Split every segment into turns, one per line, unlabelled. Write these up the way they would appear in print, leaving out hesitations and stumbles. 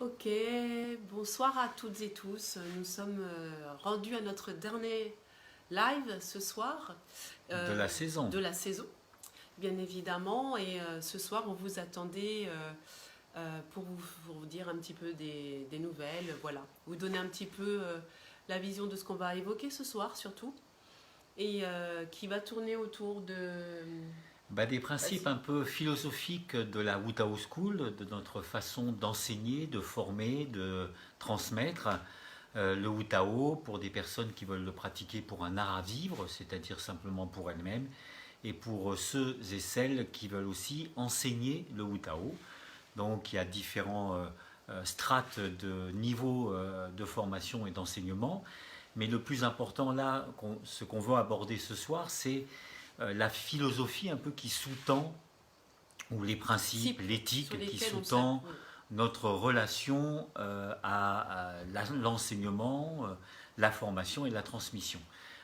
Ok, bonsoir à toutes et tous. Nous sommes rendus à notre dernier live ce soir
De la saison.
de la saison, bien évidemment. Et ce soir, on vous attendait pour vous dire un petit peu des nouvelles, voilà. Vous donner un petit peu la vision de ce qu'on va évoquer ce soir, surtout. Et qui va tourner autour de...
Des principes
Vas-y.
un peu philosophiques de la Wutao School, de notre façon d'enseigner, de former, de transmettre le Wutao pour des personnes qui veulent le pratiquer pour un art à vivre, c'est-à-dire simplement pour elles-mêmes, et pour ceux et celles qui veulent aussi enseigner le Wutao. Donc il y a différents strates de niveaux de formation et d'enseignement. Mais le plus important là, ce qu'on veut aborder ce soir, c'est la philosophie un peu qui sous-tend, ou les principes,
Sur
l'éthique qui
lesquels on
sous-tend notre relation à l'enseignement, la formation et la transmission.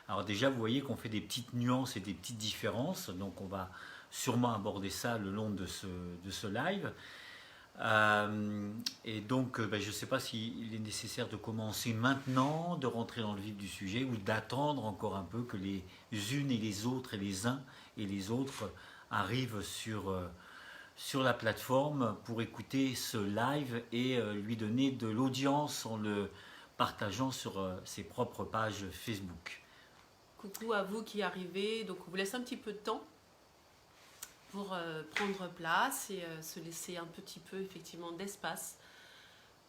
Alors déjà, vous voyez qu'on fait des petites nuances et des petites différences, donc on va sûrement aborder ça le long de ce live. Et donc, je ne sais pas s'il est nécessaire de commencer maintenant, de rentrer dans le vif du sujet, ou d'attendre encore un peu que les unes et les autres, et les uns et les autres arrivent sur la plateforme pour écouter ce live et lui donner de l'audience en le partageant sur ses propres pages Facebook.
Coucou à vous qui arrivez. Donc, on vous laisse un petit peu de temps pour prendre place et se laisser un petit peu effectivement d'espace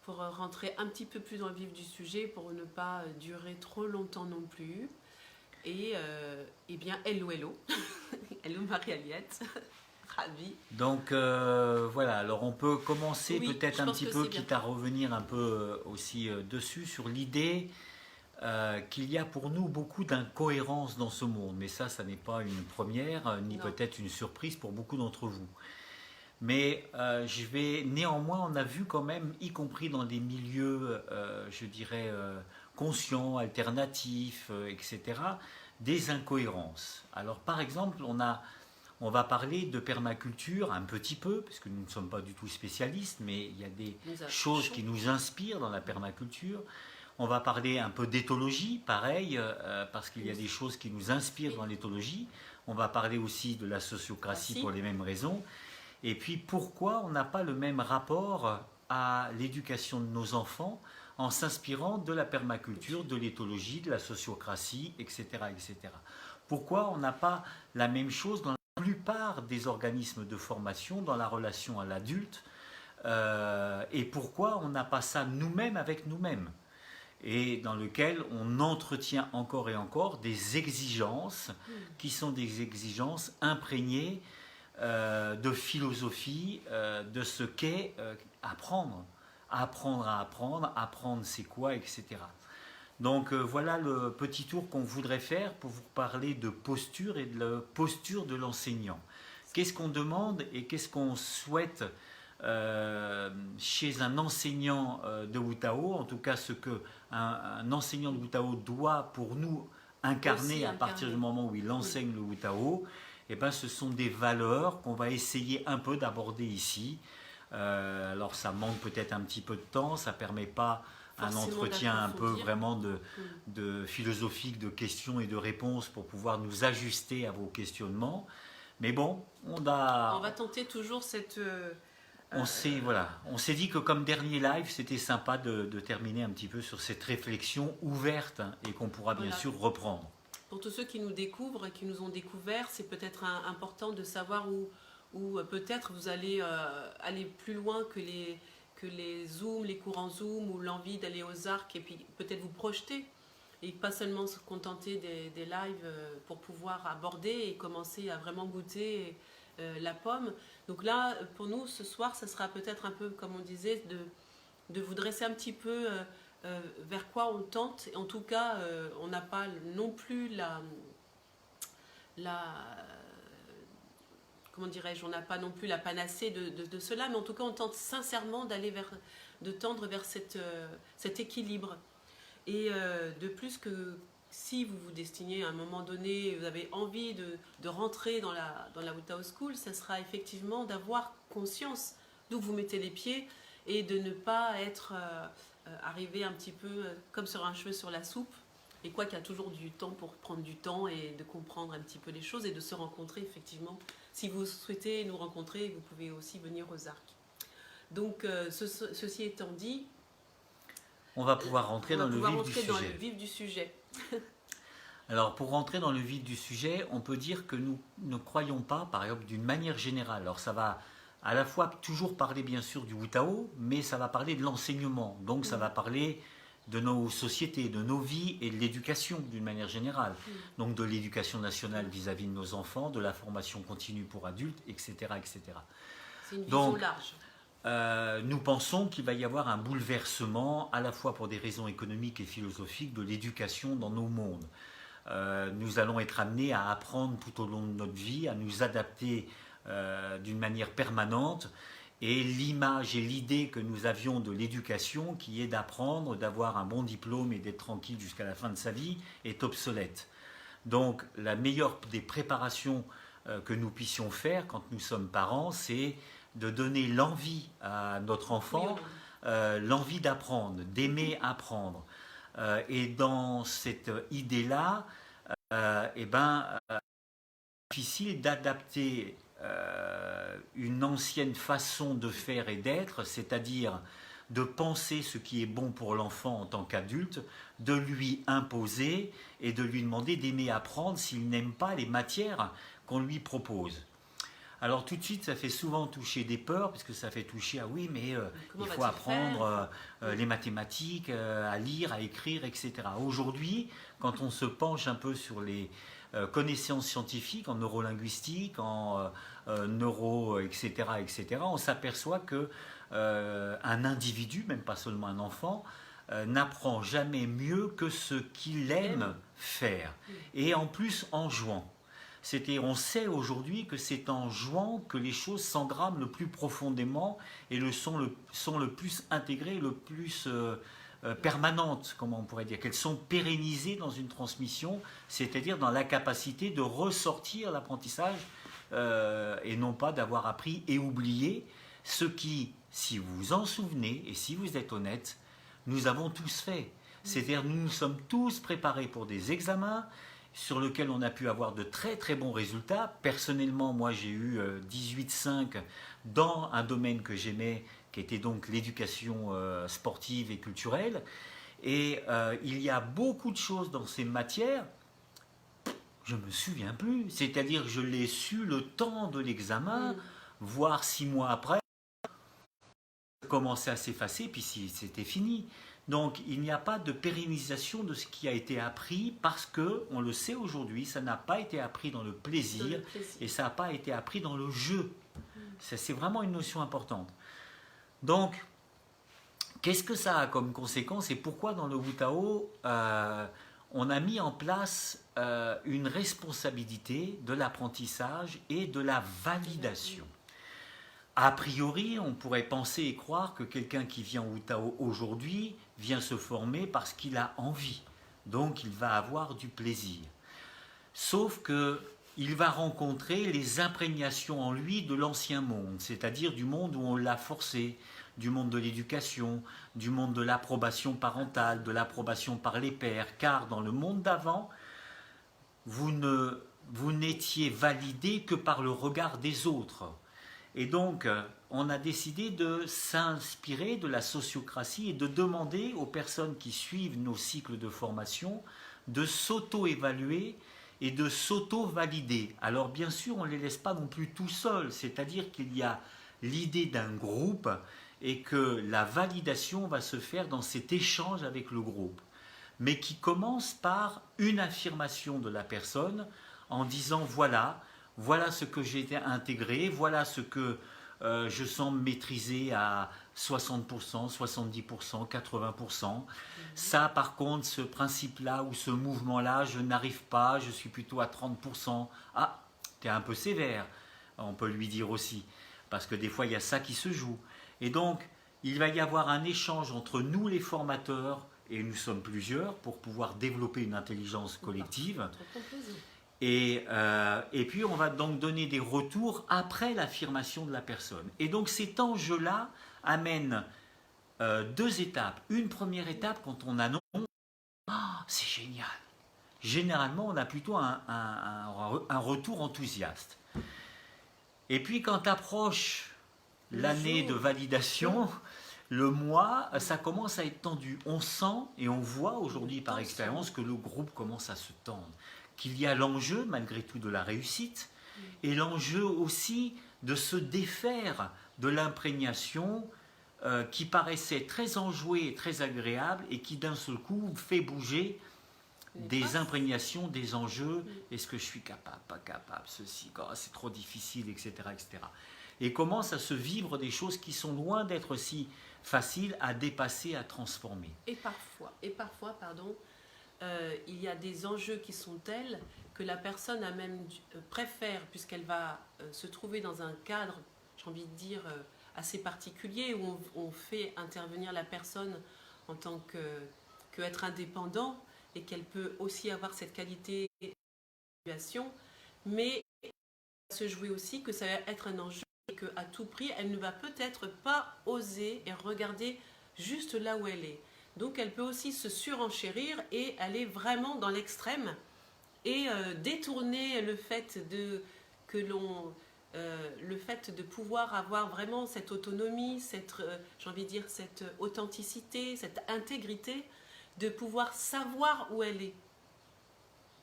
pour rentrer un petit peu plus dans le vif du sujet pour ne pas durer trop longtemps non plus. Et bien, hello, hello. Hello Marie-Aliette. Ravie.
Donc voilà, alors on peut commencer
Oui,
peut-être
je
un
pense
petit
que
peu,
c'est bien.
quitte à revenir un peu aussi dessus, sur l'idée qu'il y a pour nous beaucoup d'incohérences dans ce monde. Mais ça n'est pas une première, ni
Non.
peut-être une surprise pour beaucoup d'entre vous. Mais néanmoins, on a vu quand même, y compris dans des milieux, je dirais, conscients, alternatifs, etc., des incohérences. Alors par exemple, on va parler de permaculture un petit peu, puisque nous ne sommes pas du tout spécialistes, mais il y a des
Nous
choses
affichons.
qui nous inspirent dans la permaculture. On va parler un peu d'éthologie, pareil, parce qu'il y a des choses qui nous inspirent dans l'éthologie. On va parler aussi de la sociocratie
Merci.
pour les mêmes raisons. Et puis pourquoi on n'a pas le même rapport à l'éducation de nos enfants en s'inspirant de la permaculture, de l'éthologie, de la sociocratie, etc., etc. Pourquoi on n'a pas la même chose dans la plupart des organismes de formation, dans la relation à l'adulte, et pourquoi on n'a pas ça nous-mêmes avec nous-mêmes, et dans lequel on entretient encore et encore des exigences qui sont des exigences imprégnées de philosophie, de ce qu'est apprendre. Apprendre à apprendre, apprendre c'est quoi, etc. Donc voilà le petit tour qu'on voudrait faire pour vous parler de posture et de la posture de l'enseignant. Qu'est-ce qu'on demande et qu'est-ce qu'on souhaite chez un enseignant de Wutao, en tout cas ce que un enseignant de Wutao doit pour nous incarner
Aussi
à partir du
incarné.
moment où il enseigne le Wutao. Eh ben, ce sont des valeurs qu'on va essayer un peu d'aborder ici. Alors ça manque peut-être un petit peu de temps, ça ne permet pas un
Forcément
entretien un peu
d'approfondir.
vraiment
Mm.
de philosophique, de questions et de réponses pour pouvoir nous ajuster à vos questionnements. Mais bon,
On va tenter toujours cette...
voilà, on s'est dit que comme dernier live, c'était sympa de terminer un petit peu sur cette réflexion ouverte, hein, et qu'on pourra bien
voilà.
sûr reprendre.
Pour tous ceux qui nous découvrent et qui nous ont découverts, c'est peut-être important de savoir où peut-être vous allez aller plus loin que les zooms, les courants Zoom ou l'envie d'aller aux arcs et puis peut-être vous projeter et pas seulement se contenter des lives pour pouvoir aborder et commencer à vraiment goûter la pomme. Donc là, pour nous, ce soir, ça sera peut-être un peu, comme on disait, de vous dresser un petit peu vers quoi on tente. En tout cas, on n'a pas non plus la comment dirais-je, on n'a pas non plus la panacée de cela, mais en tout cas, on tente sincèrement de tendre vers cet équilibre. Et de plus que si vous vous destinez à un moment donné, vous avez envie de rentrer dans la Wutao School, ça sera effectivement d'avoir conscience d'où vous mettez les pieds et de ne pas être arrivé un petit peu comme sur un cheveu sur la soupe. Et quoi qu'il y a toujours du temps pour prendre du temps et de comprendre un petit peu les choses et de se rencontrer effectivement. Si vous souhaitez nous rencontrer, vous pouvez aussi venir aux Arcs. Donc ceci étant dit,
on va pouvoir rentrer dans le
vif du sujet.
Alors pour rentrer dans le vif du sujet, on peut dire que nous ne croyons pas, par exemple, d'une manière générale. Alors ça va à la fois toujours parler bien sûr du Wu-Tao, mais ça va parler de l'enseignement. Donc ça va parler de nos sociétés, de nos vies et de l'éducation d'une manière générale. Donc de l'éducation nationale vis-à-vis de nos enfants, de la formation continue pour adultes, etc. etc.
C'est une vision large.
Nous pensons qu'il va y avoir un bouleversement, à la fois pour des raisons économiques et philosophiques, de l'éducation dans nos mondes. Nous allons être amenés à apprendre tout au long de notre vie, à nous adapter d'une manière permanente. Et l'image et l'idée que nous avions de l'éducation, qui est d'apprendre, d'avoir un bon diplôme et d'être tranquille jusqu'à la fin de sa vie, est obsolète. Donc la meilleure des préparations que nous puissions faire quand nous sommes parents, c'est de donner l'envie à notre enfant, l'envie d'apprendre, d'aimer apprendre. Et dans cette idée-là, difficile d'adapter une ancienne façon de faire et d'être, c'est-à-dire de penser ce qui est bon pour l'enfant en tant qu'adulte, de lui imposer et de lui demander d'aimer apprendre s'il n'aime pas les matières qu'on lui propose. Alors tout de suite, ça fait souvent toucher des peurs, puisque ça fait toucher à oui, mais il faut apprendre les mathématiques, à lire, à écrire, etc. Aujourd'hui, quand on se penche un peu sur les connaissances scientifiques, en neurolinguistique, en etc., on s'aperçoit que un individu, même pas seulement un enfant, n'apprend jamais mieux que ce qu'il aime faire, et en plus en jouant. On sait aujourd'hui que c'est en jouant que les choses s'engramment le plus profondément et sont le plus intégrées, le plus permanentes, comment on pourrait dire, qu'elles sont pérennisées dans une transmission, c'est-à-dire dans la capacité de ressortir l'apprentissage et non pas d'avoir appris et oublié ce qui, si vous vous en souvenez et si vous êtes honnête, nous avons tous fait. C'est-à-dire nous nous sommes tous préparés pour des examens sur lesquels on a pu avoir de très très bons résultats. Personnellement, moi j'ai eu 18,5 dans un domaine que j'aimais, qui était donc l'éducation sportive et culturelle. Et il y a beaucoup de choses dans ces matières, je ne me souviens plus. C'est-à-dire que je l'ai su le temps de l'examen, voire 6 mois après, ça commençait à s'effacer, puis c'était fini. Donc il n'y a pas de pérennisation de ce qui a été appris parce que, on le sait aujourd'hui, ça n'a pas été appris dans le plaisir et ça n'a pas été appris dans le jeu. C'est vraiment une notion importante. Donc, qu'est-ce que ça a comme conséquence et pourquoi dans le Wu-Tao, on a mis en place une responsabilité de l'apprentissage et de la validation. A priori, on pourrait penser et croire que quelqu'un qui vient au Wu-Tao aujourd'hui vient se former parce qu'il a envie. Donc, il va avoir du plaisir. Sauf qu'il va rencontrer les imprégnations en lui de l'ancien monde, c'est-à-dire du monde où on l'a forcé, du monde de l'éducation, du monde de l'approbation parentale, de l'approbation par les pairs, car dans le monde d'avant, vous n'étiez validé que par le regard des autres. Et donc, on a décidé de s'inspirer de la sociocratie et de demander aux personnes qui suivent nos cycles de formation de s'auto-évaluer et de s'auto-valider. Alors bien sûr, on ne les laisse pas non plus tout seuls, c'est-à-dire qu'il y a l'idée d'un groupe et que la validation va se faire dans cet échange avec le groupe, mais qui commence par une affirmation de la personne en disant voilà ce que j'ai intégré, voilà ce que je sens maîtriser à 60%, 70%, 80%. Ça, par contre, ce principe-là ou ce mouvement-là, je n'arrive pas, je suis plutôt à 30%. Ah, t'es un peu sévère, on peut lui dire aussi, parce que des fois, il y a ça qui se joue. Et donc, il va y avoir un échange entre nous, les formateurs, et nous sommes plusieurs, pour pouvoir développer une intelligence collective. Et puis, on va donc donner des retours après l'affirmation de la personne. Et donc, cet enjeu-là amène deux étapes. Une première étape, quand on annonce, ah, c'est génial. Généralement, on a plutôt un retour enthousiaste. Et puis, quand approche l'année de validation, le mois, ça commence à être tendu. On sent et on voit aujourd'hui par expérience que le groupe commence à se tendre, qu'il y a l'enjeu malgré tout de la réussite et l'enjeu aussi de se défaire de l'imprégnation qui paraissait très enjouée et très agréable et qui d'un seul coup fait bouger des imprégnations, des enjeux. Est-ce que je suis capable, pas capable, ceci, c'est trop difficile, etc., etc. Et commence à se vivre des choses qui sont loin d'être si faciles à dépasser, à transformer.
Et parfois, il y a des enjeux qui sont tels que la personne a même préfère, puisqu'elle va se trouver dans un cadre, j'ai envie de dire, assez particulier, où on fait intervenir la personne en tant qu'être indépendant, et qu'elle peut aussi avoir cette qualité d'évaluation, mais se jouer aussi que ça va être un enjeu et qu'à tout prix, elle ne va peut-être pas oser et regarder juste là où elle est. Donc elle peut aussi se surenchérir et aller vraiment dans l'extrême et détourner le fait le fait de pouvoir avoir vraiment cette autonomie, j'ai envie de dire cette authenticité, cette intégrité, de pouvoir savoir où elle est.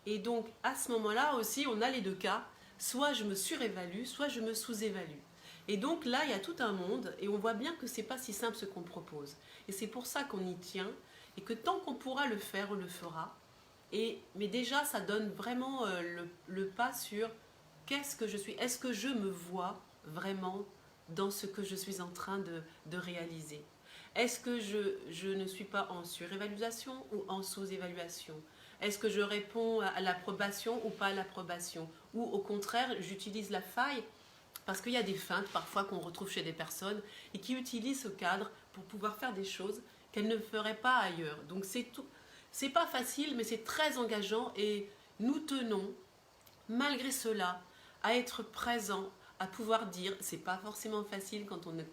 Et donc à ce moment-là aussi, on a les deux cas. Soit je me surévalue, soit je me sous-évalue. Et donc là, il y a tout un monde, et on voit bien que c'est pas si simple ce qu'on propose. Et c'est pour ça qu'on y tient, et que tant qu'on pourra le faire, on le fera. Mais déjà, ça donne vraiment le pas sur qu'est-ce que je suis. Est-ce que je me vois vraiment dans ce que je suis en train de réaliser? Est-ce que je ne suis pas en surévaluation ou en sous-évaluation? Est-ce que je réponds à l'approbation ou pas à l'approbation? Ou au contraire, j'utilise la faille, parce qu'il y a des feintes parfois qu'on retrouve chez des personnes et qui utilisent ce cadre pour pouvoir faire des choses qu'elles ne feraient pas ailleurs. Donc c'est pas facile, mais c'est très engageant, et nous tenons, malgré cela, à être présents, à pouvoir dire, c'est pas forcément facile quand on est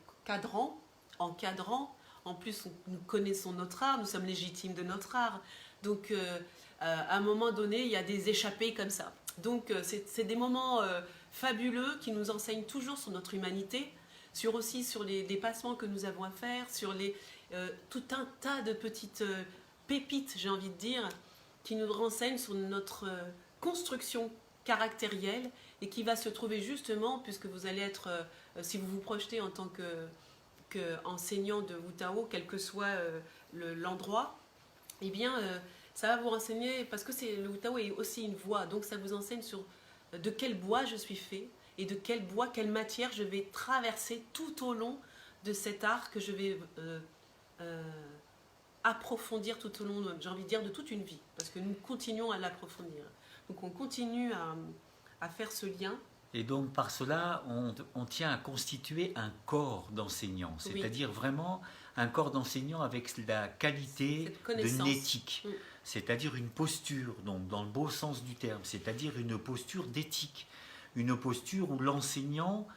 encadrant. En plus, nous connaissons notre art, nous sommes légitimes de notre art. Donc, à un moment donné, il y a des échappées comme ça. Donc, c'est des moments fabuleux qui nous enseignent toujours sur notre humanité, aussi sur les dépassements que nous avons à faire, sur tout un tas de petites pépites, j'ai envie de dire, qui nous renseignent sur notre construction caractérielle et qui va se trouver justement, puisque vous allez être, si vous vous projetez en tant qu'enseignant de Wu Tao, quel que soit l'endroit, eh bien, ça va vous renseigner, parce que le Wu Tao est aussi une voie, donc ça vous enseigne sur de quel bois je suis fait et de quel bois, quelle matière je vais traverser tout au long de cet art que je vais approfondir tout au long, j'ai envie de dire, de toute une vie, parce que nous continuons à l'approfondir. Donc on continue à faire ce lien.
Et donc par cela, on tient à constituer un corps d'enseignants, c'est-à-dire vraiment un corps d'enseignants avec la qualité d'une éthique, c'est-à-dire une posture, donc dans le beau sens du terme, c'est-à-dire une posture d'éthique, une posture où l'enseignant,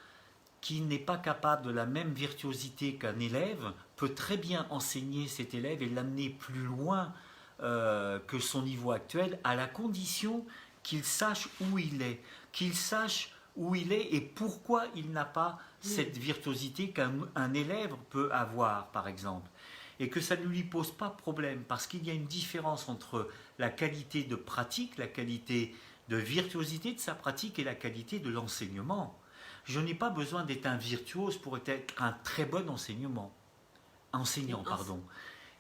qui n'est pas capable de la même virtuosité qu'un élève, peut très bien enseigner cet élève et l'amener plus loin que son niveau actuel, à la condition qu'il sache où il est, qu'il sache où il est et pourquoi il n'a pas cette virtuosité qu'un élève peut avoir, par exemple. Et que ça ne lui pose pas de problème, parce qu'il y a une différence entre la qualité de pratique, la qualité de virtuosité de sa pratique et la qualité de l'enseignement. Je n'ai pas besoin d'être un virtuose pour être un très bon enseignant.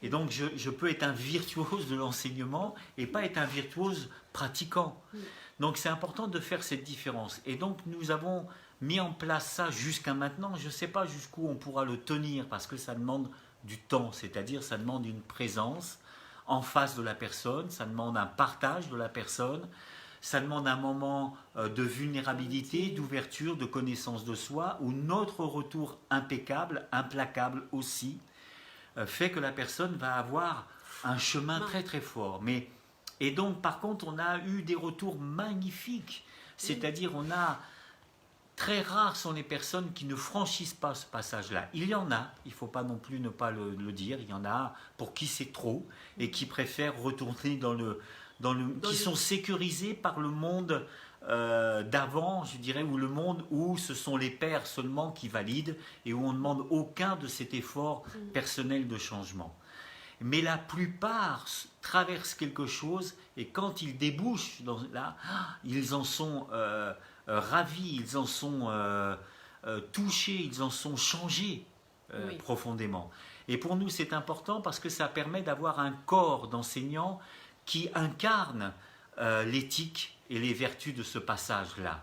Et donc je peux être un virtuose de l'enseignement et pas être un virtuose pratiquant. Donc c'est important de faire cette différence. Et donc nous avons mis en place ça jusqu'à maintenant. Je ne sais pas jusqu'où on pourra le tenir, parce que ça demande du temps, c'est-à-dire ça demande une présence en face de la personne, ça demande un partage de la personne, ça demande un moment de vulnérabilité, d'ouverture, de connaissance de soi, où notre retour impeccable, implacable aussi, fait que la personne va avoir un chemin très très fort. Et donc par contre on a eu des retours magnifiques, c'est-à-dire on a très rares sont les personnes qui ne franchissent pas ce passage-là. Il y en a, il ne faut pas non plus ne pas le dire, il y en a pour qui c'est trop et qui préfèrent retourner qui sont sécurisés par le monde d'avant, je dirais, ou le monde où ce sont les pères seulement qui valident et où on ne demande aucun de cet effort personnel de changement. Mais la plupart traversent quelque chose et quand ils débouchent là, ils en sont ravis, ils en sont touchés, ils en sont changés profondément. Et pour nous, c'est important parce que ça permet d'avoir un corps d'enseignants qui incarne l'éthique et les vertus de ce passage-là.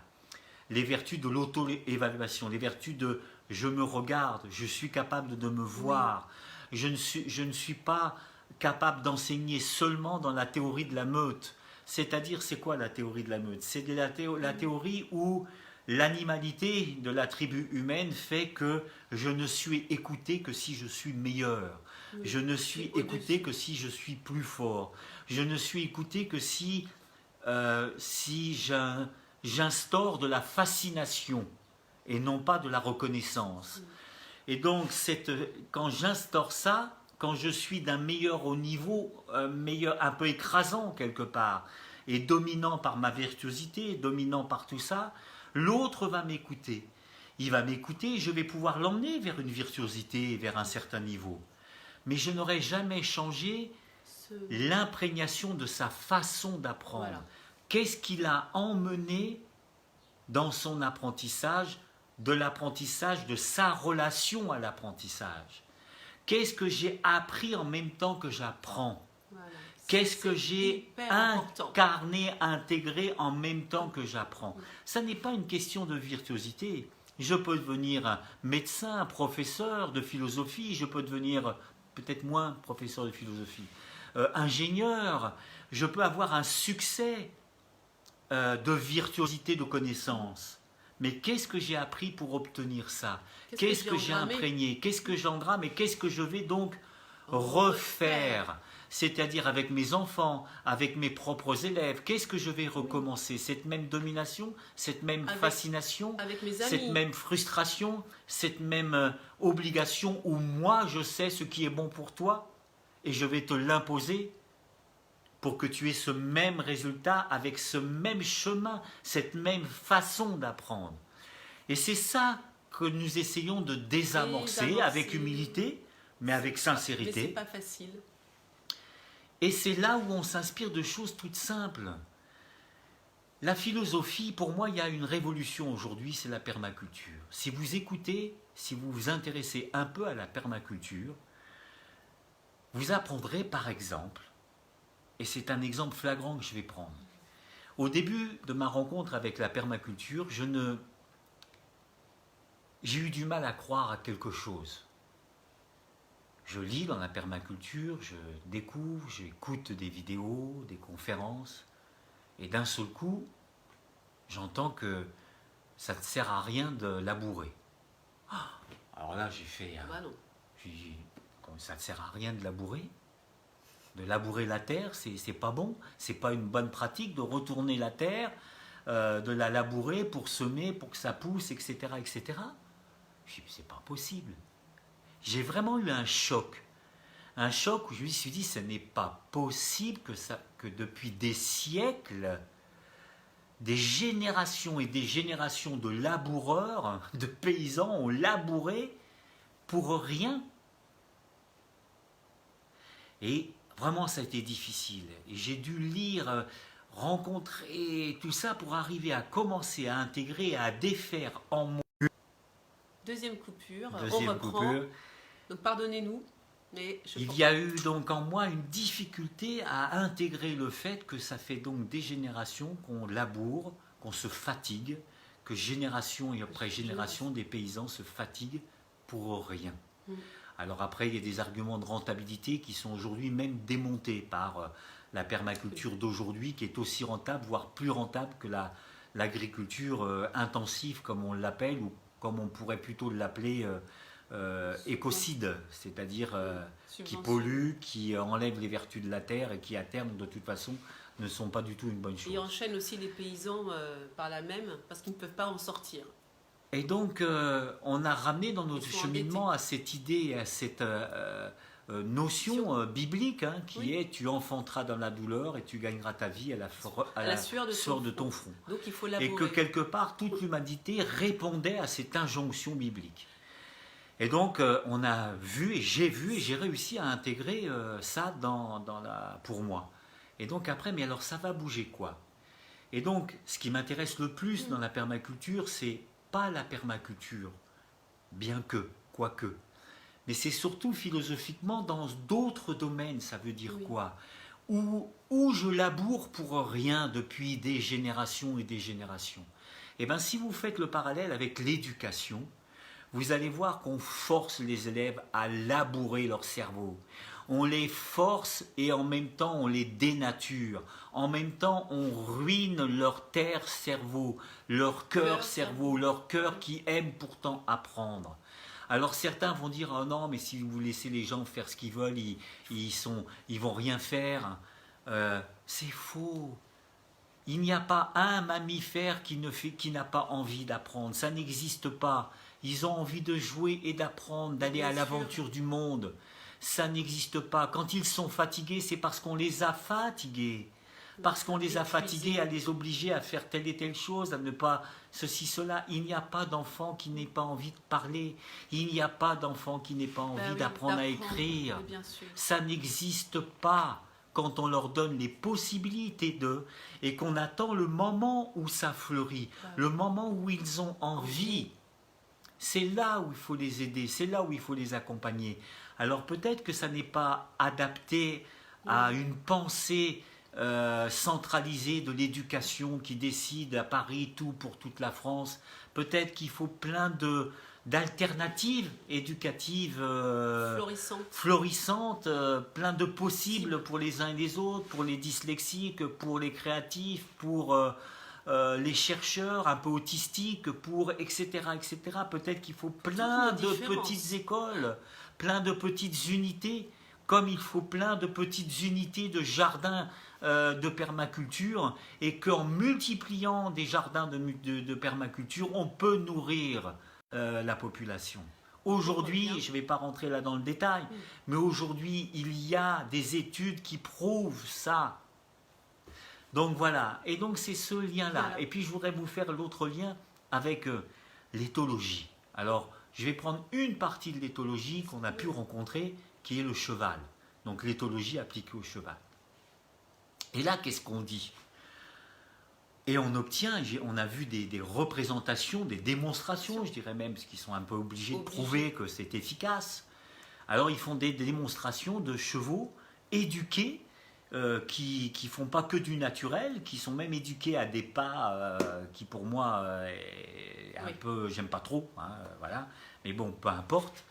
Les vertus de l'auto-évaluation, les vertus de « je me regarde, je suis capable de me voir ». Je ne suis pas capable d'enseigner seulement dans la théorie de la meute. C'est-à-dire, c'est quoi la théorie de la meute? C'est la théorie où l'animalité de la tribu humaine fait que je ne suis écouté que si je suis meilleur. Oui. Je ne suis écouté que si je suis plus fort. Je ne suis écouté que si j'instaure de la fascination et non pas de la reconnaissance. Et donc, quand j'instaure ça, quand je suis d'un meilleur au niveau, meilleur, un peu écrasant quelque part, et dominant par ma virtuosité, dominant par tout ça, l'autre va m'écouter. Il va m'écouter et je vais pouvoir l'emmener vers une virtuosité, vers un certain niveau. Mais je n'aurai jamais changé l'imprégnation de sa façon d'apprendre. Voilà. Qu'est-ce qu'il a emmené dans son apprentissage, de l'apprentissage, de sa relation à l'apprentissage? Qu'est-ce que j'ai appris en même temps que j'apprends? Voilà. Qu'est-ce que j'ai incarné, intégré en même temps que j'apprends? Ça n'est pas une question de virtuosité. Je peux devenir médecin, professeur de philosophie, je peux devenir peut-être moins professeur de philosophie, ingénieur, je peux avoir un succès de virtuosité de connaissance. Mais qu'est-ce que j'ai appris pour obtenir ça? Qu'est-ce que j'ai imprégné? Qu'est-ce que j'engramme? Et qu'est-ce que je vais donc refaire? C'est-à-dire avec mes enfants, avec mes propres élèves. Qu'est-ce que je vais recommencer? Cette même domination, cette même fascination, cette même frustration, cette même obligation où moi je sais ce qui est bon pour toi et je vais te l'imposer pour que tu aies ce même résultat avec ce même chemin, cette même façon d'apprendre. Et c'est ça que nous essayons de désamorcer avec humilité, mais avec sincérité.
Mais c'est pas facile.
Et c'est là où on s'inspire de choses toutes simples. La philosophie, pour moi, il y a une révolution aujourd'hui, c'est la permaculture. Si vous écoutez, si vous vous intéressez un peu à la permaculture, vous apprendrez par exemple, et c'est un exemple flagrant que je vais prendre. Au début de ma rencontre avec la permaculture, j'ai eu du mal à croire à quelque chose. Je lis dans la permaculture, je découvre, j'écoute des vidéos, des conférences, et d'un seul coup, j'entends que ça ne sert à rien de labourer. Alors là, j'ai fait... J'ai dit, ça ne sert à rien de labourer? De labourer la terre, c'est pas bon, c'est pas une bonne pratique de retourner la terre, de la labourer pour semer, pour que ça pousse, etc. etc. Je dis, c'est pas possible. J'ai vraiment eu un choc où je me suis dit, ce n'est pas possible que depuis des siècles, des générations et des générations de laboureurs, de paysans ont labouré pour rien. Et vraiment, ça a été difficile. Et j'ai dû lire, rencontrer tout ça pour arriver à commencer à intégrer, à défaire en moi.
Deuxième coupure, on reprend. Donc pardonnez-nous, mais
il y a eu donc en moi une difficulté à intégrer le fait que ça fait donc des générations qu'on laboure, qu'on se fatigue, que génération et après génération des paysans se fatiguent pour rien. Alors après, il y a des arguments de rentabilité qui sont aujourd'hui même démontés par la permaculture d'aujourd'hui, qui est aussi rentable, voire plus rentable que l'agriculture intensive, comme on l'appelle, ou comme on pourrait plutôt l'appeler écocide, c'est-à-dire qui pollue, qui enlève les vertus de la terre et qui à terme, de toute façon, ne sont pas du tout une bonne chose.
Et enchaîne aussi les paysans par là même, parce qu'ils ne peuvent pas en sortir.
Et donc, on a ramené dans notre
Ils sont
cheminement à cette idée, à cette notion biblique, hein, qui
Oui.
est tu enfanteras dans la douleur et tu gagneras ta vie à
À la sueur de
sueur de
ton
ton
front.
front.
Donc il faut
Et que
labourer.
quelque part, toute l'humanité répondait à cette injonction biblique. Et donc, on a vu, et j'ai réussi à intégrer ça pour moi. Et donc après, mais alors ça va bouger quoi? Et donc, ce qui m'intéresse le plus dans la permaculture, c'est pas la permaculture, bien que, quoique, mais c'est surtout philosophiquement dans d'autres domaines, ça veut dire
Oui.
quoi? Où je laboure pour rien depuis des générations et des générations. Et bien, si vous faites le parallèle avec l'éducation, vous allez voir qu'on force les élèves à labourer leur cerveau. On les force et en même temps on les dénature. En même temps on ruine leur terre cerveau, leur cœur cerveau, leur cœur qui aime pourtant apprendre. Alors certains vont dire oh non mais si vous laissez les gens faire ce qu'ils veulent, ils vont rien faire. C'est faux. Il n'y a pas un mammifère qui n'a pas envie d'apprendre. Ça n'existe pas. Ils ont envie de jouer et d'apprendre, d'aller à l'aventure du monde. Ça n'existe pas. Quand ils sont fatigués, c'est parce qu'on les a fatigués. Parce qu'on les a fatigués à les obliger à faire telle et telle chose, à ne pas ceci, cela. Il n'y a pas d'enfant qui n'ait pas envie de parler. Il n'y a pas d'enfant qui n'ait pas envie d'apprendre à écrire. Ça n'existe pas. Quand on leur donne les possibilités d'eux et qu'on attend le moment où ça fleurit, le moment où ils ont envie, c'est là où il faut les aider, c'est là où il faut les accompagner. Alors peut-être que ça n'est pas adapté à une pensée centralisée de l'éducation qui décide à Paris tout pour toute la France. Peut-être qu'il faut plein d'alternatives éducatives florissantes, plein de possibles pour les uns et les autres, pour les dyslexiques, pour les créatifs, pour les chercheurs un peu autistiques, pour etc. etc. Peut-être qu'il faut plein de petites écoles, plein de petites unités, comme il faut plein de petites unités de jardins de permaculture, et qu'en multipliant des jardins de permaculture, on peut nourrir la population. Aujourd'hui, je ne vais pas rentrer là dans le détail, mais aujourd'hui, il y a des études qui prouvent ça. Donc voilà, et donc c'est ce lien-là. Voilà. Et puis je voudrais vous faire l'autre lien avec l'éthologie. Alors, je vais prendre une partie de l'éthologie qu'on a pu rencontrer, qui est le cheval. Donc l'éthologie appliquée au cheval. Et là, qu'est-ce qu'on dit? Et on obtient, on a vu des représentations, des démonstrations, je dirais même, parce qu'ils sont un peu obligés de prouver que c'est efficace. Alors ils font des démonstrations de chevaux éduqués, qui ne font pas que du naturel, qui sont même éduqués à des pas qui pour moi est un peu, j'aime pas trop, hein, voilà, mais bon, peu importe.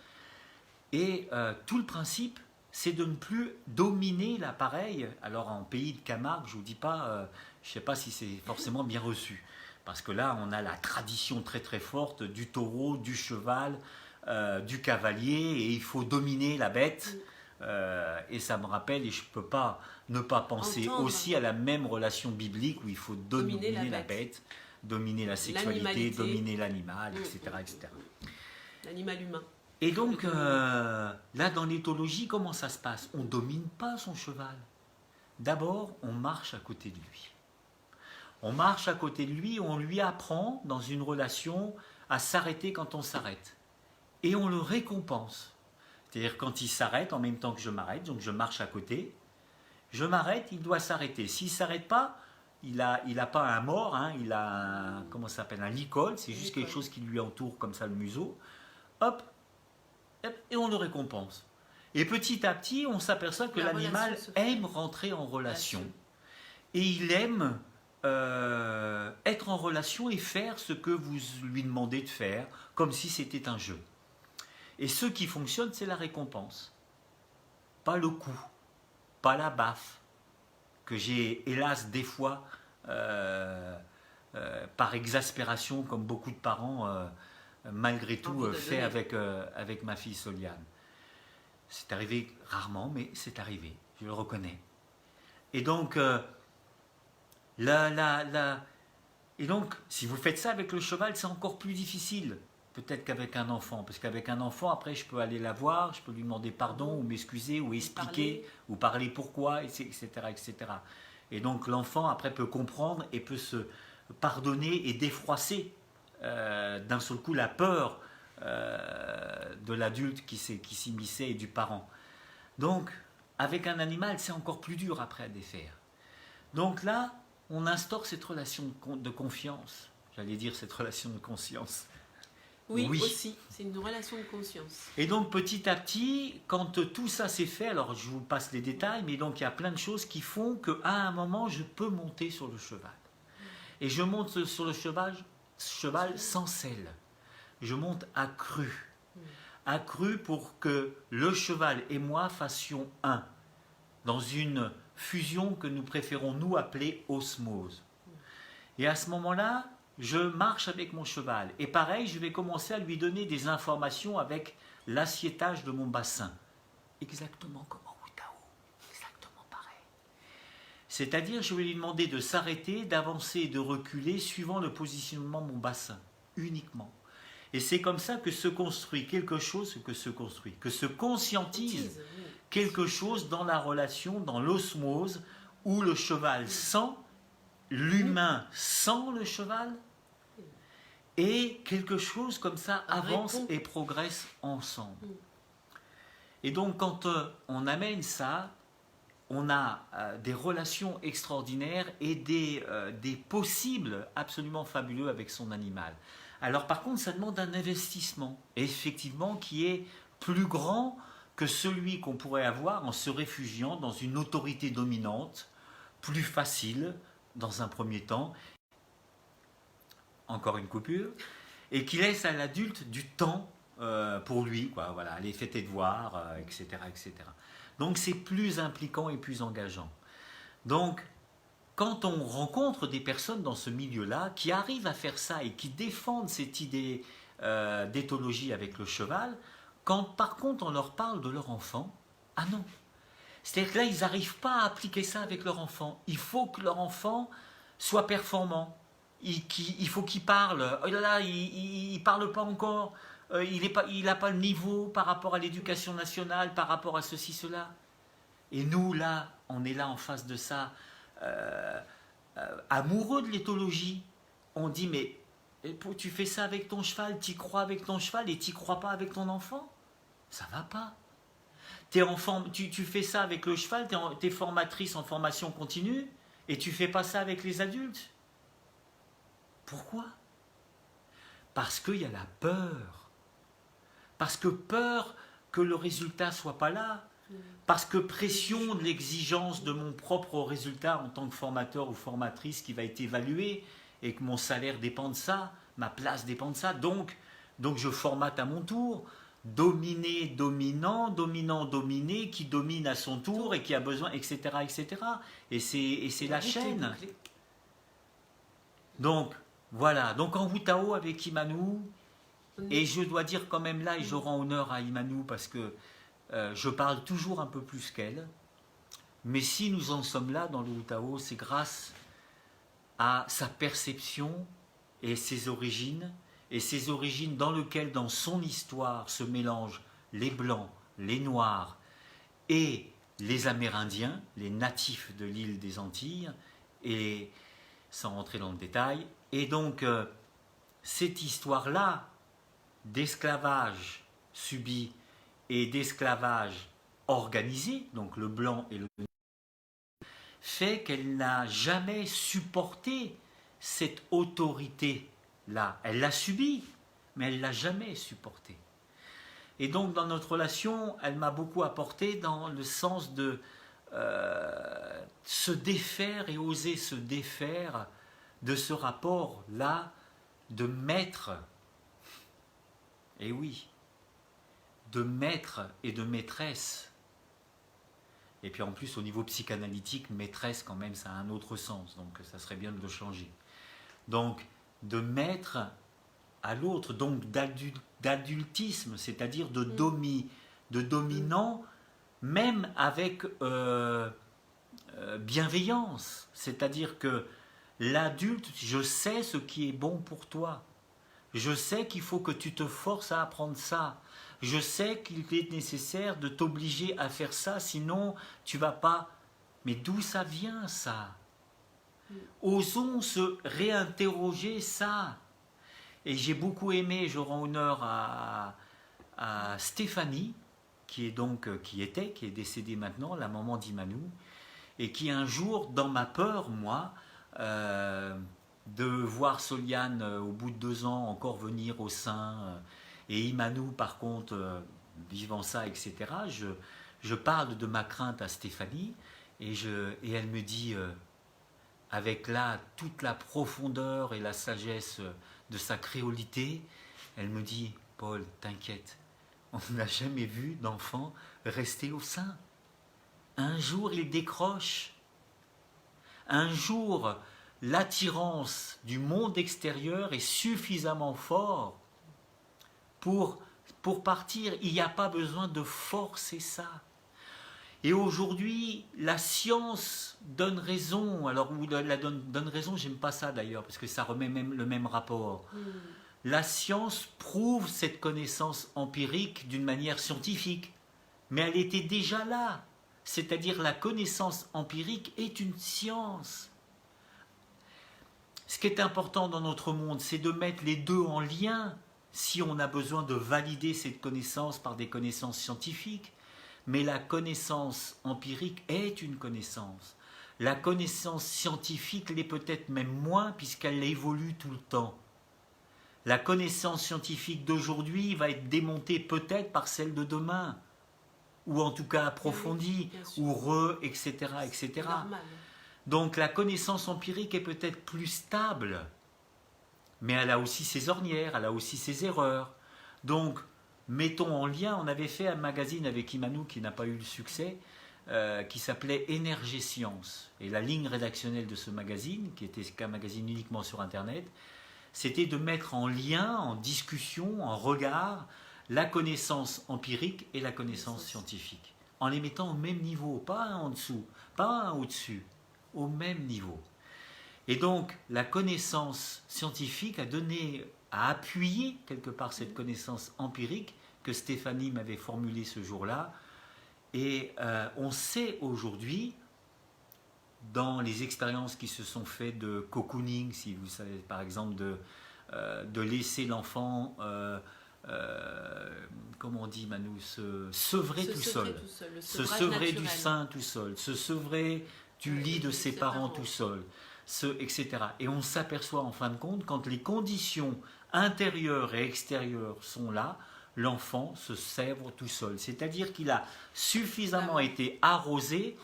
Et tout le principe, c'est de ne plus dominer l'appareil. Alors en pays de Camargue, je ne vous dis pas, je ne sais pas si c'est forcément bien reçu, parce que là on a la tradition très très forte du taureau, du cheval, du cavalier, et il faut dominer la bête. Et ça me rappelle, et je ne peux pas ne pas penser aussi à la même relation biblique où il faut dominer la bête, dominer la sexualité, dominer l'animal, etc., etc.
L'animal humain.
Et donc, là, dans l'éthologie, comment ça se passe? On ne domine pas son cheval. D'abord, on marche à côté de lui. On marche à côté de lui, on lui apprend, dans une relation, à s'arrêter quand on s'arrête. Et on le récompense. C'est-à-dire, quand il s'arrête, en même temps que je m'arrête, donc je marche à côté, je m'arrête, il doit s'arrêter. S'il ne s'arrête pas, il a pas un mort, hein, il a comment ça s'appelle, un licol, c'est juste quelque chose qui lui entoure comme ça le museau. Hop, et on le récompense. Et petit à petit, on s'aperçoit que l'animal aime rentrer en relation. Et il aime être en relation et faire ce que vous lui demandez de faire, comme si c'était un jeu. Et ce qui fonctionne, c'est la récompense. Pas le coup, pas la baffe, que j'ai hélas des fois, par exaspération, comme beaucoup de parents, malgré tout, fait avec ma fille Soliane. C'est arrivé rarement, mais c'est arrivé, je le reconnais. Et donc, Et donc, si vous faites ça avec le cheval, c'est encore plus difficile, peut-être qu'avec un enfant. Parce qu'avec un enfant, après, je peux aller la voir, je peux lui demander pardon, ou m'excuser, ou expliquer, ou parler pourquoi, etc., etc. Et donc, l'enfant, après, peut comprendre et peut se pardonner et défroisser d'un seul coup la peur de l'adulte qui s'immisçait et du parent. Donc, avec un animal, c'est encore plus dur après à défaire. Donc là, on instaure cette relation de confiance. J'allais dire cette relation de conscience.
Oui, aussi, c'est une relation de conscience.
Et donc petit à petit, quand tout ça s'est fait, alors je vous passe les détails, mais donc il y a plein de choses qui font qu'à un moment, je peux monter sur le cheval. Et je monte sur le cheval sans selle. Je monte accru. Accru pour que le cheval et moi fassions un, dans une fusion que nous préférons nous appeler osmose. Et à ce moment-là, je marche avec mon cheval. Et pareil, je vais commencer à lui donner des informations avec l'assiétage de mon bassin. Exactement comme en Wu Tao. Exactement pareil. C'est-à-dire, je vais lui demander de s'arrêter, d'avancer et de reculer suivant le positionnement de mon bassin. Uniquement. Et c'est comme ça que se construit quelque chose, que se conscientise quelque chose dans la relation, dans l'osmose, où le cheval sent, l'humain sent le cheval, et quelque chose comme ça avance et progresse ensemble. Et donc quand on amène ça, on a des relations extraordinaires et des possibles absolument fabuleux avec son animal. Alors par contre, ça demande un investissement, effectivement, qui est plus grand que celui qu'on pourrait avoir en se réfugiant dans une autorité dominante, plus facile dans un premier temps, encore une coupure, et qui laisse à l'adulte du temps pour lui, quoi, voilà, les faits et devoirs, etc., etc. Donc c'est plus impliquant et plus engageant. Donc, quand on rencontre des personnes dans ce milieu-là qui arrivent à faire ça et qui défendent cette idée d'éthologie avec le cheval, quand par contre on leur parle de leur enfant, ah non. C'est-à-dire que là, ils n'arrivent pas à appliquer ça avec leur enfant. Il faut que leur enfant soit performant. Il faut qu'il parle. Oh là là, il ne parle pas encore. Il n'a pas le niveau par rapport à l'éducation nationale, par rapport à ceci, cela. Et nous, là, on est là en face de ça, amoureux de l'éthologie. On dit, mais tu fais ça avec ton cheval, tu y crois avec ton cheval et tu n'y crois pas avec ton enfant? Ça va pas. Tu fais ça avec le cheval, tu es formatrice en formation continue et tu fais pas ça avec les adultes. Pourquoi? Parce qu'il y a la peur. Parce que peur que le résultat soit pas là. Parce que pression de l'exigence de mon propre résultat en tant que formateur ou formatrice qui va être évalué et que mon salaire dépend de ça, ma place dépend de ça. Donc je formate à mon tour. Dominé, dominant, dominant, dominé, qui domine à son tour et qui a besoin, etc., etc. Et c'est la chaîne. Donc, voilà. Donc, en Wu Tao avec Imanu, et je dois dire quand même là, et je rends honneur à Imanu parce que je parle toujours un peu plus qu'elle, mais si nous en sommes là dans le Wu Tao, c'est grâce à sa perception et ses origines dans lesquelles, dans son histoire, se mélangent les Blancs, les Noirs et les Amérindiens, les natifs de l'île des Antilles, et sans rentrer dans le détail. Et donc, cette histoire-là d'esclavage subi et d'esclavage organisé, donc le blanc et le noir, fait qu'elle n'a jamais supporté cette autorité-là. Elle l'a subie, mais elle ne l'a jamais supportée. Et donc, dans notre relation, elle m'a beaucoup apporté dans le sens de se défaire et oser se défaire de ce rapport-là de maître. Et oui, de maître et de maîtresse. Et puis en plus, au niveau psychanalytique, maîtresse, quand même, ça a un autre sens. Donc, ça serait bien de le changer. Donc, de maître à l'autre, donc d'adultisme, c'est-à-dire de dominant, même avec bienveillance. C'est-à-dire que L'adulte, je sais ce qui est bon pour toi. Je sais qu'il faut que tu te forces à apprendre ça. Je sais qu'il est nécessaire de t'obliger à faire ça, sinon tu vas pas. Mais d'où ça vient ça? Osons se réinterroger ça. Et j'ai beaucoup aimé, je rends honneur à Stéphanie, qui est décédée maintenant, la maman d'Imanou, et qui un jour, dans ma peur, moi, de voir Soliane au bout de 2 ans encore venir au sein, et Imanou par contre vivant ça, etc. Je parle de ma crainte à Stéphanie, et elle me dit, avec là toute la profondeur et la sagesse de sa créolité, elle me dit, Paul, t'inquiète, on n'a jamais vu d'enfant rester au sein. Un jour il décroche. Un jour, l'attirance du monde extérieur est suffisamment fort pour partir. Il n'y a pas besoin de forcer ça. Et aujourd'hui, la science donne raison. Alors, ou la donne raison, j'aime pas ça d'ailleurs, parce que ça remet même le même rapport. La science prouve cette connaissance empirique d'une manière scientifique, mais elle était déjà là. C'est-à-dire la connaissance empirique est une science. Ce qui est important dans notre monde, c'est de mettre les deux en lien si on a besoin de valider cette connaissance par des connaissances scientifiques. Mais la connaissance empirique est une connaissance. La connaissance scientifique l'est peut-être même moins puisqu'elle évolue tout le temps. La connaissance scientifique d'aujourd'hui va être démontée peut-être par celle de demain, ou en tout cas approfondie, etc. etc. Donc la connaissance empirique est peut-être plus stable, mais elle a aussi ses ornières, elle a aussi ses erreurs. Donc, mettons en lien, on avait fait un magazine avec Imanou qui n'a pas eu le succès, qui s'appelait Énergie Science. Et la ligne rédactionnelle de ce magazine, qui était un magazine uniquement sur Internet, c'était de mettre en lien, en discussion, en regard, la connaissance empirique et la connaissance scientifique. En les mettant au même niveau, pas un en dessous, pas un au-dessus, au même niveau. Et donc, la connaissance scientifique a appuyé quelque part cette connaissance empirique que Stéphanie m'avait formulée ce jour-là. Et on sait aujourd'hui, dans les expériences qui se sont faites de cocooning, si vous savez, par exemple, de laisser l'enfant, comment on dit, Manu, se sevrer tout seul, se sevrer du sein tout seul, se sevrer du lit de ses parents tout seul, etc. Et on s'aperçoit en fin de compte, quand les conditions intérieures et extérieures sont là, l'enfant se sèvre tout seul. C'est-à-dire qu'il a suffisamment été arrosé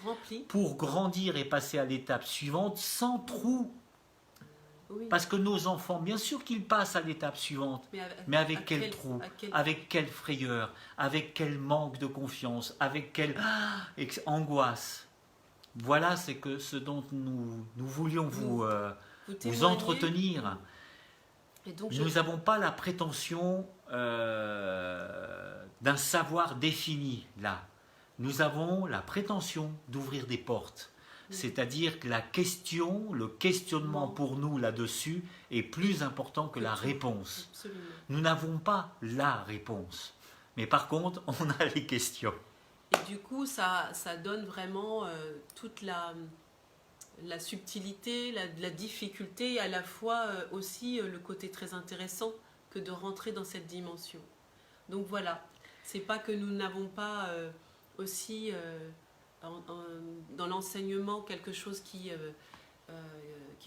pour grandir et passer à l'étape suivante sans trou. Oui. Parce que nos enfants, bien sûr qu'ils passent à l'étape suivante, mais avec quel trou, avec quelle frayeur, avec quel manque de confiance, avec quelle angoisse. Voilà, c'est que ce dont nous voulions vous entretenir. Et donc nous n'avons pas la prétention d'un savoir défini là. Nous avons la prétention d'ouvrir des portes. C'est-à-dire que le questionnement pour nous là-dessus est plus important que la réponse. Absolument. Nous n'avons pas la réponse. Mais par contre, on a les questions.
Et du coup, ça donne vraiment toute la subtilité, la difficulté, et à la fois aussi le côté très intéressant que de rentrer dans cette dimension. Donc voilà, c'est pas que nous n'avons pas aussi dans l'enseignement quelque chose qui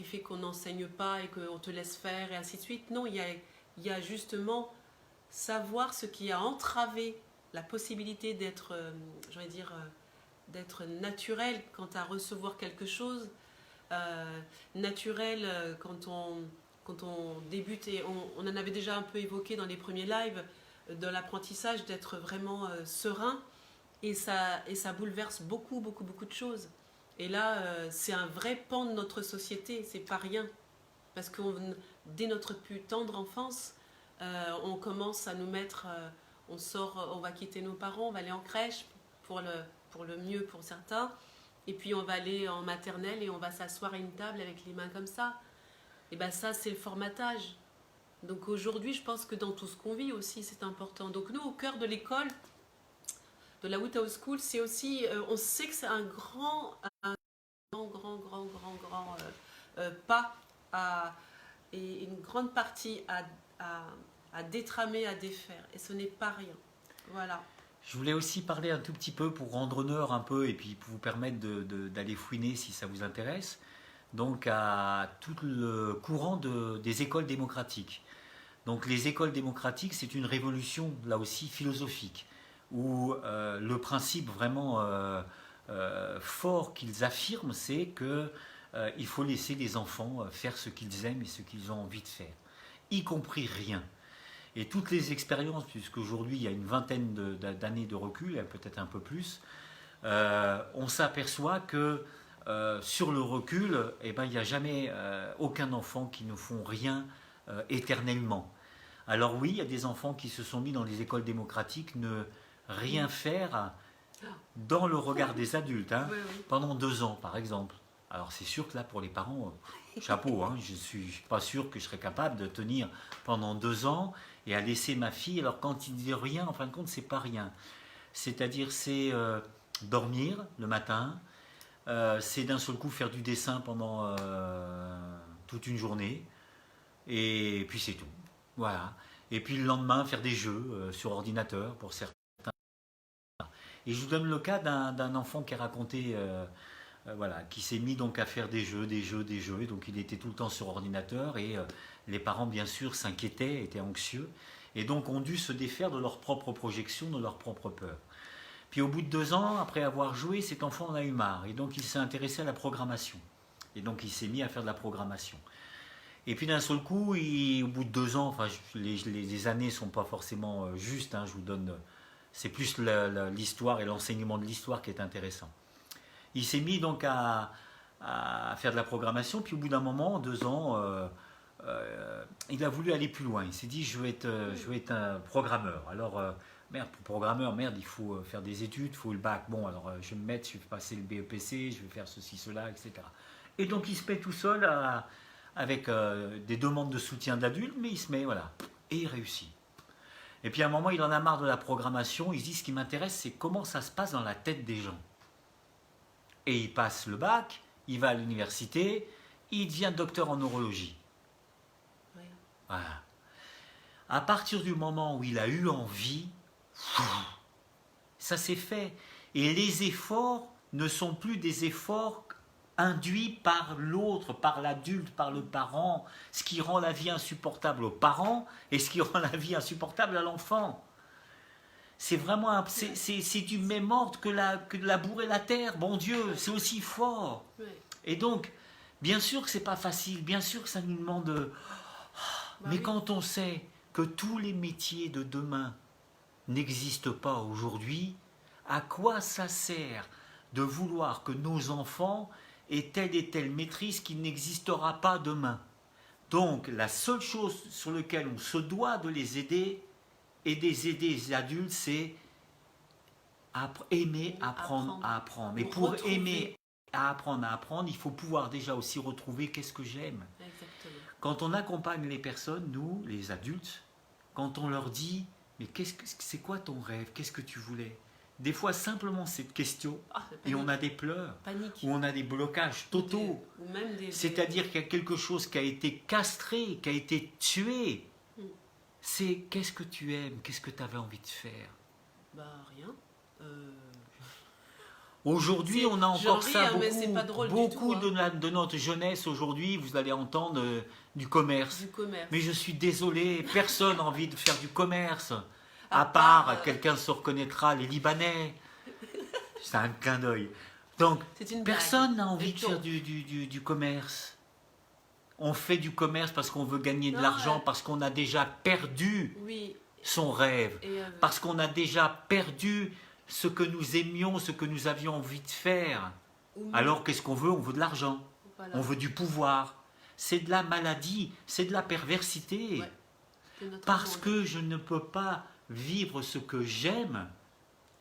fait qu'on n'enseigne pas et qu'on te laisse faire et ainsi de suite. Non, il y a justement savoir ce qui a entravé la possibilité d'être, d'être naturel quant à recevoir quelque chose, naturel quand on débute, et on en avait déjà un peu évoqué dans les premiers lives, de l'apprentissage, d'être vraiment serein, et ça bouleverse beaucoup de choses. Et là, c'est un vrai pan de notre société, c'est pas rien. Parce que dès notre plus tendre enfance, on commence à nous mettre... on va quitter nos parents, on va aller en crèche, pour le mieux pour certains. Et puis on va aller en maternelle et on va s'asseoir à une table avec les mains comme ça. Et bien ça, c'est le formatage. Donc aujourd'hui, je pense que dans tout ce qu'on vit aussi, c'est important. Donc nous, au cœur de l'école, de la Woodhouse School, c'est aussi, on sait que c'est un grand pas et une grande partie à détramer, à défaire. Et ce n'est pas rien. Voilà.
Je voulais aussi parler un tout petit peu pour rendre honneur un peu et puis pour vous permettre d'aller fouiner si ça vous intéresse. Donc à tout le courant des écoles démocratiques. Donc les écoles démocratiques, c'est une révolution là aussi philosophique où le principe vraiment fort qu'ils affirment, c'est que il faut laisser les enfants faire ce qu'ils aiment et ce qu'ils ont envie de faire, y compris rien. Et toutes les expériences, puisqu'aujourd'hui il y a une vingtaine d'années de recul, peut-être un peu plus, on s'aperçoit que sur le recul, eh ben, il n'y a jamais aucun enfant qui ne font rien éternellement. Alors oui, il y a des enfants qui se sont mis dans les écoles démocratiques ne rien faire dans le regard des adultes, hein, oui, oui. Pendant 2 ans par exemple. Alors c'est sûr que là pour les parents, chapeau, hein, je ne suis pas sûr que je serais capable de tenir pendant 2 ans et à laisser ma fille, alors quand il dit rien, en fin de compte c'est pas rien. C'est-à-dire c'est dormir le matin, c'est d'un seul coup faire du dessin pendant toute une journée, et puis c'est tout. Voilà. Et puis le lendemain, faire des jeux sur ordinateur pour certains. Et je vous donne le cas d'un enfant qui a raconté, voilà, qui s'est mis donc à faire des jeux. Et donc il était tout le temps sur ordinateur et les parents, bien sûr, s'inquiétaient, étaient anxieux. Et donc ont dû se défaire de leur propre projection, de leur propre peur. Puis au bout de 2 ans, après avoir joué, cet enfant en a eu marre. Et donc il s'est intéressé à la programmation. Et donc il s'est mis à faire de la programmation. Et puis d'un seul coup, au bout de 2 ans, enfin les années ne sont pas forcément justes, hein, je vous donne, c'est plus l'histoire et l'enseignement de l'histoire qui est intéressant. Il s'est mis donc à faire de la programmation, puis au bout d'un moment, 2 ans, il a voulu aller plus loin. Il s'est dit, je veux être un programmeur. Alors, merde, pour programmeur, merde, il faut faire des études, il faut le bac. Bon, alors je vais me mettre, je vais passer le BEPC, je vais faire ceci, cela, etc. Et donc il se met tout seul avec des demandes de soutien d'adultes, mais il se met, voilà, et il réussit. Et puis à un moment, il en a marre de la programmation, il se dit, ce qui m'intéresse, c'est comment ça se passe dans la tête des gens. Et il passe le bac, il va à l'université, il devient docteur en neurologie. Oui. Voilà. À partir du moment où il a eu envie, ça s'est fait. Et les efforts ne sont plus des efforts induit par l'autre, par l'adulte, par le parent, ce qui rend la vie insupportable aux parents et ce qui rend la vie insupportable à l'enfant. C'est vraiment c'est du même ordre que de labourer la terre, bon Dieu, c'est aussi fort. Et donc, bien sûr que c'est pas facile, bien sûr que ça nous demande... Mais quand on sait que tous les métiers de demain n'existent pas aujourd'hui, à quoi ça sert de vouloir que nos enfants et telle maîtrise qui n'existera pas demain. Donc la seule chose sur laquelle on se doit de les aider et aider les adultes, c'est aimer apprendre à apprendre. Mais pour aimer à apprendre, il faut pouvoir déjà aussi retrouver qu'est-ce que j'aime. Exactement. Quand on accompagne les personnes, nous, les adultes, quand on leur dit mais c'est quoi ton rêve, qu'est-ce que tu voulais? Des fois, simplement cette question, et on a des pleurs, ou on a des blocages totaux. C'est-à-dire qu'il y a quelque chose qui a été castré, qui a été tué. C'est qu'est-ce que tu aimes, qu'est-ce que tu avais envie de faire?
Rien.
Aujourd'hui, on a encore ça beaucoup de notre jeunesse. Aujourd'hui, vous allez entendre du commerce. Mais je suis désolé, personne n'a envie de faire du commerce. À part, quelqu'un se reconnaîtra, les Libanais. C'est un clin d'œil. Donc, personne n'a envie de faire du commerce. On fait du commerce parce qu'on veut gagner de l'argent, parce qu'on a déjà perdu son rêve, parce qu'on a déjà perdu ce que nous aimions, ce que nous avions envie de faire. Alors, qu'est-ce qu'on veut? On veut de l'argent. Voilà. On veut du pouvoir. C'est de la maladie, c'est de la perversité. Parce que je ne peux pas vivre ce que j'aime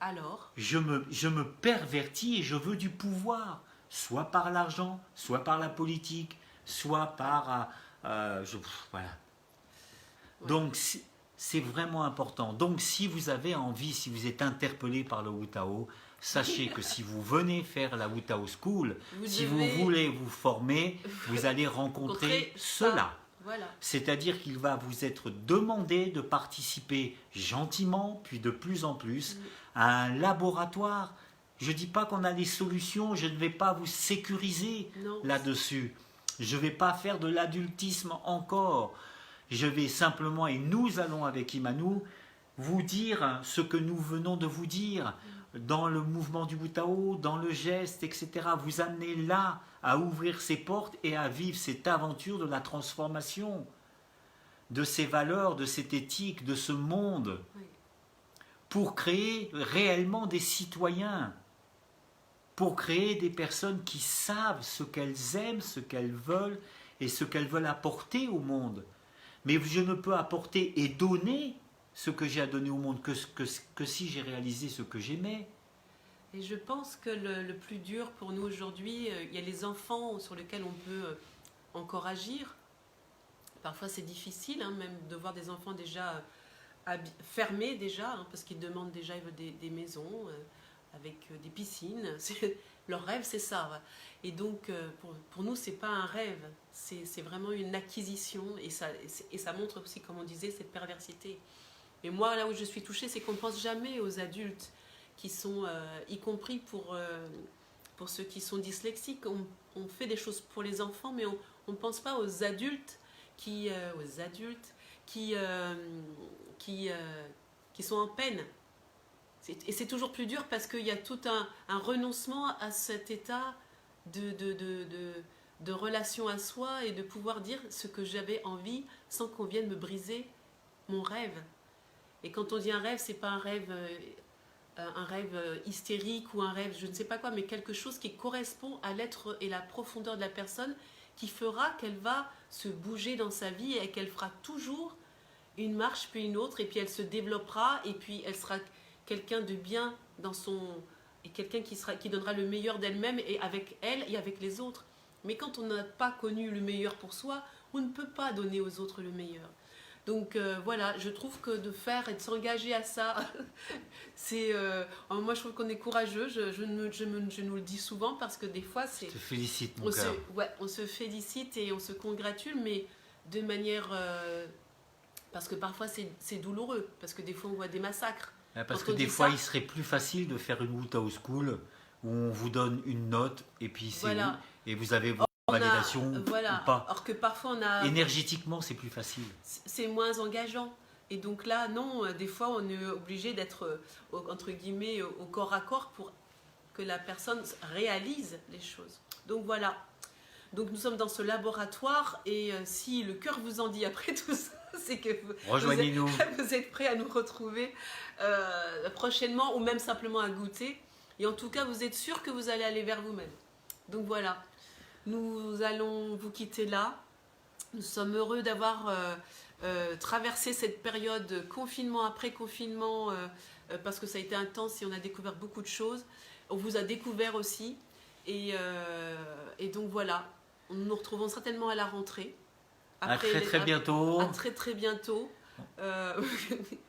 Alors,
je me pervertis et je veux du pouvoir, soit par l'argent, soit par la politique, soit par... voilà.
ouais.
Donc, c'est vraiment important. Donc, si vous avez envie, si vous êtes interpellé par le Wu Tao, sachez que si vous venez faire la Wu Tao School, si vous voulez vous former, vous allez rencontrer cela.
Voilà.
C'est-à-dire qu'il va vous être demandé de participer gentiment, puis de plus en plus, à un laboratoire. Je ne dis pas qu'on a les solutions, je ne vais pas vous sécuriser là-dessus. Je ne vais pas faire de l'adultisme encore. Je vais simplement, et nous allons avec Immanou, vous dire ce que nous venons de vous dire dans le mouvement du Wu Tao, dans le geste, etc. Vous amener là à ouvrir ces portes et à vivre cette aventure de la transformation, de ces valeurs, de cette éthique, de ce monde, pour créer réellement des citoyens, pour créer des personnes qui savent ce qu'elles aiment, ce qu'elles veulent et ce qu'elles veulent apporter au monde. Mais je ne peux apporter et donner ce que j'ai à donner au monde que si j'ai réalisé ce que j'aimais.
Et je pense que le plus dur pour nous aujourd'hui, il y a les enfants sur lesquels on peut encore agir. Parfois c'est difficile, hein, même de voir des enfants déjà fermés déjà, hein, parce qu'ils demandent déjà, ils veulent des maisons avec des piscines. Leur rêve c'est ça. Et donc pour nous c'est pas un rêve, c'est vraiment une acquisition et ça montre aussi, comme on disait, cette perversité. Mais moi là où je suis touchée, c'est qu'on ne pense jamais aux adultes qui sont, y compris pour ceux qui sont dyslexiques. On fait des choses pour les enfants, mais on ne pense pas aux adultes qui sont en peine. Et c'est toujours plus dur parce qu'il y a tout un renoncement à cet état de relation à soi et de pouvoir dire ce que j'avais envie sans qu'on vienne me briser mon rêve. Et quand on dit un rêve, c'est pas un rêve hystérique ou un rêve je ne sais pas quoi, mais quelque chose qui correspond à l'être et la profondeur de la personne, qui fera qu'elle va se bouger dans sa vie et qu'elle fera toujours une marche puis une autre, et puis elle se développera, et puis elle sera quelqu'un de bien et quelqu'un qui donnera le meilleur d'elle-même et avec elle et avec les autres. Mais quand on n'a pas connu le meilleur pour soi, on ne peut pas donner aux autres le meilleur. Donc voilà, je trouve que de faire et de s'engager à ça, c'est... moi je trouve qu'on est courageux, je nous le dis souvent parce que des fois c'est...
Je te félicite mon cœur.
On se félicite et on se congratule, mais de manière... parce que parfois c'est douloureux, parce que des fois on voit des massacres.
Parce que des fois il serait plus facile de faire une Wu Tao School où on vous donne une note et puis c'est
voilà.
Et vous avez votre validation ou pas.
Alors que parfois on a...
Énergétiquement c'est plus facile.
C'est moins engageant. Et donc là, non, des fois on est obligé d'être, entre guillemets, au corps à corps pour que la personne réalise les choses. Donc voilà. Donc nous sommes dans ce laboratoire et si le cœur vous en dit après tout ça, c'est que
rejoignez-nous.
Vous êtes prêts à nous retrouver prochainement ou même simplement à goûter. Et en tout cas, vous êtes sûr que vous allez aller vers vous-même. Donc voilà, nous allons vous quitter là. Nous sommes heureux d'avoir traversé cette période confinement après confinement parce que ça a été intense et on a découvert beaucoup de choses. On vous a découvert aussi. Et donc voilà, nous nous retrouvons certainement à la rentrée.
Après, très bientôt.
À très bientôt.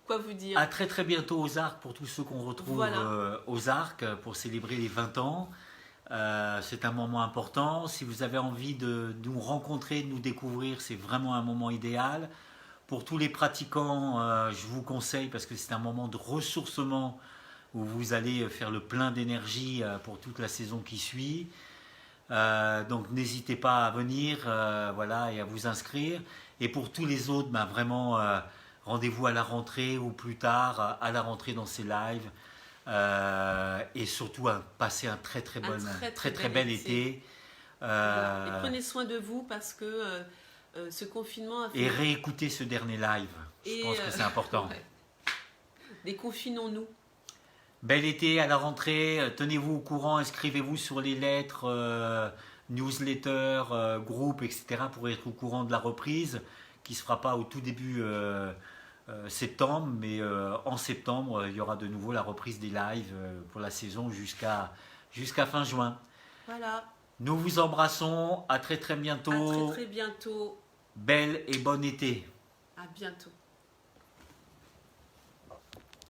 Quoi vous dire?
À très bientôt aux Arcs pour tous ceux qu'on retrouve aux Arcs pour célébrer les 20 ans. C'est un moment important. Si vous avez envie de nous rencontrer, de nous découvrir, c'est vraiment un moment idéal. Pour tous les pratiquants, je vous conseille parce que c'est un moment de ressourcement où vous allez faire le plein d'énergie pour toute la saison qui suit. Donc n'hésitez pas à venir et à vous inscrire. Et pour tous les autres, vraiment rendez-vous à la rentrée ou plus tard à la rentrée dans ces lives. Et surtout passer un très bel été.
Et prenez soin de vous parce que ce confinement a fait...
Et réécoutez ce dernier live. Je pense que c'est important.
Ouais. Déconfinons-nous.
Bel été à la rentrée, tenez-vous au courant, inscrivez-vous sur les lettres, newsletters, groupes, etc. pour être au courant de la reprise qui ne se fera pas au tout début septembre, mais en septembre, il y aura de nouveau la reprise des lives pour la saison jusqu'à fin juin.
Voilà.
Nous vous embrassons, à très très bientôt.
À très très bientôt.
Belle et bon été.
À bientôt.